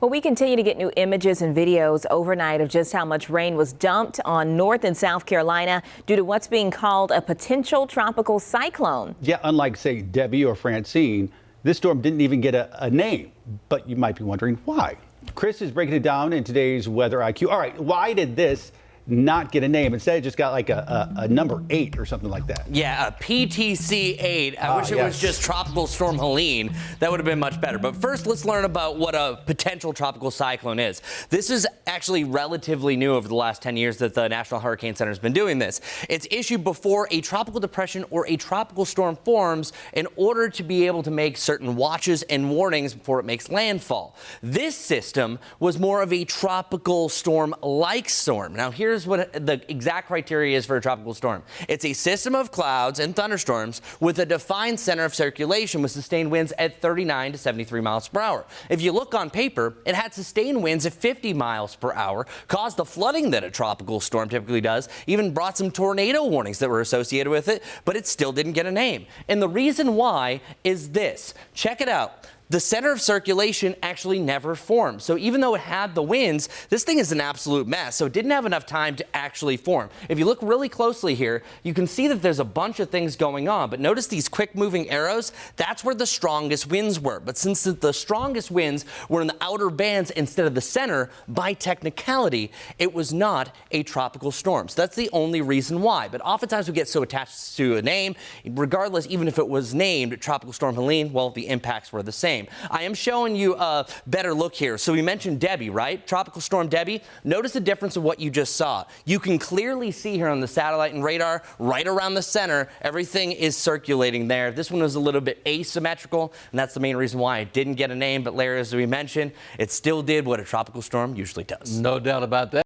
Well, we continue to get new images and videos overnight of just how much rain was dumped on North and South Carolina due to what's being called a potential tropical cyclone. Yeah, unlike, say, Debbie or Francine, this storm didn't even get a name. But you might be wondering why. Chris is breaking it down in today's Weather IQ. All right, why did this not get a name? Instead, it just got like a number 8 or something like that. Yeah, a PTC 8. I wish it was just Tropical Storm Helene. That would have been much better. But first, let's learn about what a potential tropical cyclone is. This is actually relatively new over the last 10 years that the National Hurricane Center has been doing this. It's issued before a tropical depression or a tropical storm forms in order to be able to make certain watches and warnings before it makes landfall. This system was more of a tropical storm-like storm. Now, here's what the exact criteria is for a tropical storm. It's a system of clouds and thunderstorms with a defined center of circulation with sustained winds at 39 to 73 miles per hour. If you look on paper, it had sustained winds at 50 miles per hour, caused the flooding that a tropical storm typically does, even brought some tornado warnings that were associated with it, but it still didn't get a name. And the reason why is this. Check it out. The center of circulation actually never formed. So even though it had the winds, this thing is an absolute mess. So it didn't have enough time to actually form. If you look really closely here, you can see that there's a bunch of things going on. But notice these quick moving arrows, that's where the strongest winds were. But since the strongest winds were in the outer bands instead of the center, by technicality, it was not a tropical storm. So that's the only reason why. But oftentimes we get so attached to a name, regardless, even if it was named Tropical Storm Helene, well, the impacts were the same. I am showing you a better look here. So we mentioned Debbie, right? Tropical Storm Debbie. Notice the difference of what you just saw. You can clearly see here on the satellite and radar, right around the center, everything is circulating there. This one was a little bit asymmetrical, and that's the main reason why it didn't get a name. But Larry, as we mentioned, it still did what a tropical storm usually does. No doubt about that.